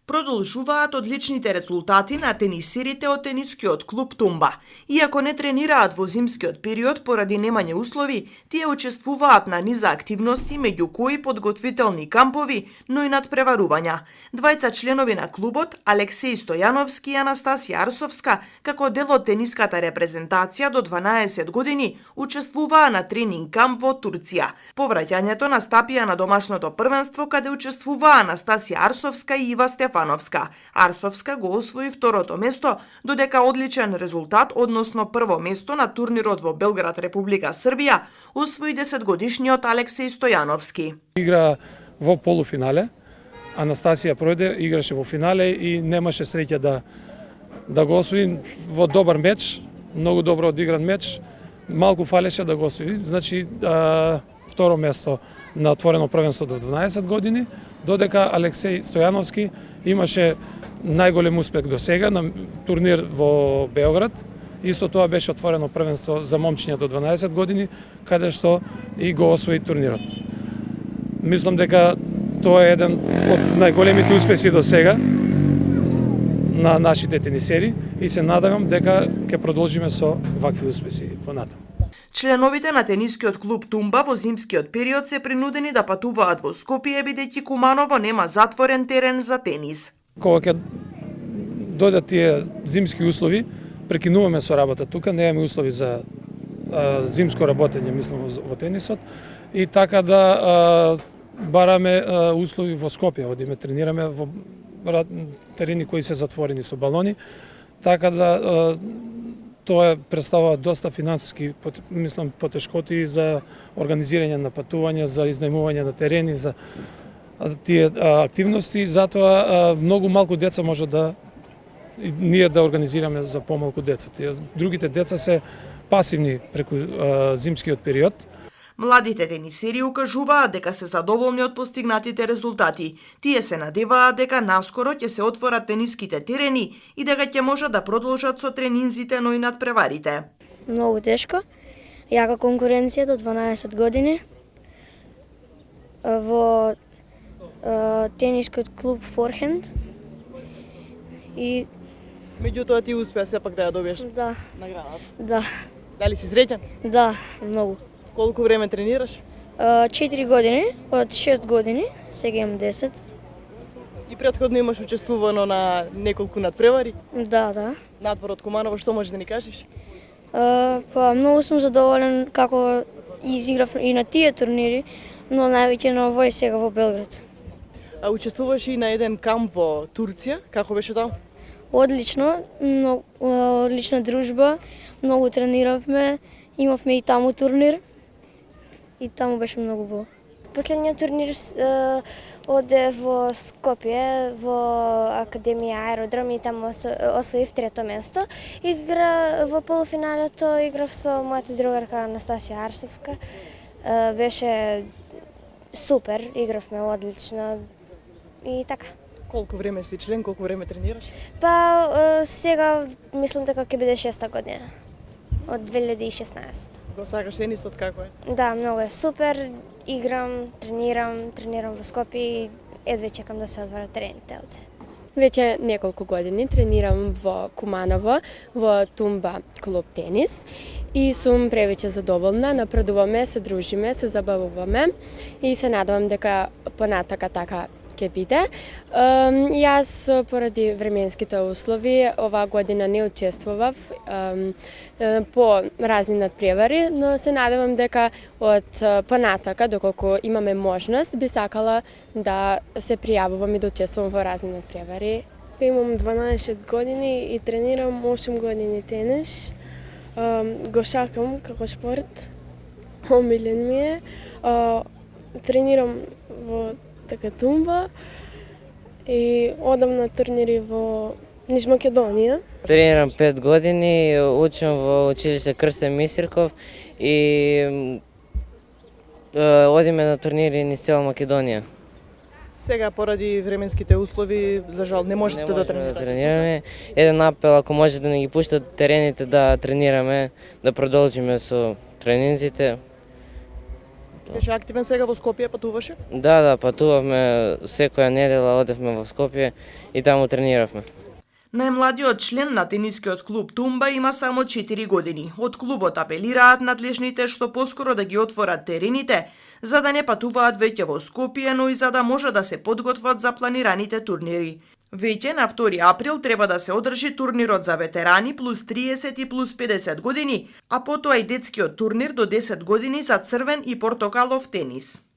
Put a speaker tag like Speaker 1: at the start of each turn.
Speaker 1: Продолжуваат одличните резултати на тенисерите од тенискиот клуб Тумба. Иако не тренираат во зимскиот период поради немање услови, тие учествуваат на низа активности, меѓу кои подготвителни кампови, но и надпреварувања. Двајца членови на клубот, Алексеј Стојановски и Анастасија Арсовска, како дел од тениската репрезентација до 12 години, учествуваа на тренинг камп во Турција. Повраќањето настапија на домашното првенство, каде учествуваа Анастасија Арсовска и Ива Стефановска. Арсовска го освои второто место, додека одличен резултат, односно прво место на турнирот во Белград, Република Србија, освои 10-годишниот Алексеј Стојановски.
Speaker 2: Игра во полуфинале. Анастасија пројде, играше во финале и немаше среќа да го освои во добар меч, многу добро одигран меч. Малку фалеше да го освои. Значи, второ место на отворено првенство до 12 години, додека Алексеј Стојановски имаше најголем успех до сега на турнир во Београд. Исто тоа беше отворено првенство за момчиња до 12 години, каде што и го освои турнирот. Мислам дека тоа е еден од најголемите успеси до сега на нашите тенисери и се надевам дека ќе продолжиме со вакви успеси понатаму.
Speaker 1: Членовите на тенискиот клуб Тумба во зимскиот период се принудени да патуваат во Скопје, бидејќи Куманово нема затворен терен за тенис.
Speaker 2: Кога ќе дојдат тие зимски услови, прекинуваме со работа тука, немаме услови за зимско работење, мислам, во тенисот, и така да бараме услови во Скопје, одиме тренираме во терени кои се затворени со балони, така да тоа представува доста финансиски, мислам, потешкоти за организирање на патувања, за изнајмување на терени, за тие активности, затоа многу малку деца може да ние да организираме за помалку деца. Другите деца се пасивни преку зимскиот период.
Speaker 1: Младите тенисери укажуваат дека се задоволни од постигнатите резултати. Тие се надеваат дека наскоро ќе се отворат тениските терени и дека ќе можат да продолжат со тренинзите, но и надпреварите.
Speaker 3: Многу тешко. Јака конкуренција до 12 години. Во тенискиот клуб Форхенд. И
Speaker 4: меѓутоа ти успеа сепак да ја добиеш наградата.
Speaker 3: Да.
Speaker 4: Дали си среќен?
Speaker 3: Да, многу.
Speaker 4: Колку време тренираш?
Speaker 3: 4 години, од 6 години, сега имам 10.
Speaker 4: И претходно имаш учествувано на неколку надпревари?
Speaker 3: Да.
Speaker 4: Надвор од Куманово, што можеш да ни кажеш?
Speaker 3: Па многу сум задоволен како изиграв и на тие турнири, но највеќе на овој сега во Белград.
Speaker 4: А учествуваш и на еден камп во Турција, како беше таму?
Speaker 3: Одлично, одлична дружба, многу трениравме, имавме и таму турнир. И таму беше многу убаво. Последниот турнир оде во Скопје, во Академија Аеродром и таму освоив трето место. Игра во полуфиналето, играв со мојата другарка Анастасија Арсовска. Беше супер, игравме одлично и така.
Speaker 4: Колку време си член, колку време тренираш?
Speaker 3: Па сега мислам дека ќе биде 6-та година, од 2016.
Speaker 4: Го сакаш тенисот, како е?
Speaker 3: Да, многу е супер. Играм, тренирам во Скопје и едве чекам да се отворат терените овде.
Speaker 5: Веќе неколку години тренирам во Куманово, во Тумба клуб тенис и сум превеќе задоволна, напредуваме, се дружиме, се забавуваме и се надевам дека понатака така ќе биде. Јас поради временските услови оваа година не учествував по разни надпревари, но се надевам дека од понатака, доколку имаме можност, би сакала да се пријавувам и да учествувам во разни надпревари.
Speaker 6: Имам 12 години и тренирам 8 години тенис. Го сакам како спорт. Омилен ми е. Тренирам во Тумба и одам на турнири во низ Македонија.
Speaker 7: Тренирам 5 години, учам во училиште Крстен Мисирков и одиме на турнири низ цела Македонија.
Speaker 4: Сега поради временските услови, за жал, не можете да
Speaker 7: тренираме. Еден апел, ако може да не ги пуштат терените да тренираме, да продолжиме со тренинзите.
Speaker 4: Беше активен сега во Скопје, патуваше?
Speaker 7: Да, патувавме секоја недела, одевме во Скопје и таму трениравме.
Speaker 1: Најмладиот член на тенискиот клуб Тумба има само 4 години. Од клубот апелираат надлежните што поскоро да ги отворат терените, за да не патуваат веќе во Скопје, но и за да може да се подготват за планираните турнири. Веќе на 2 април треба да се одржи турнирот за ветерани плюс 30 и плюс 50 години, а потоа и детскиот турнир до 10 години за црвен и портокалов тенис.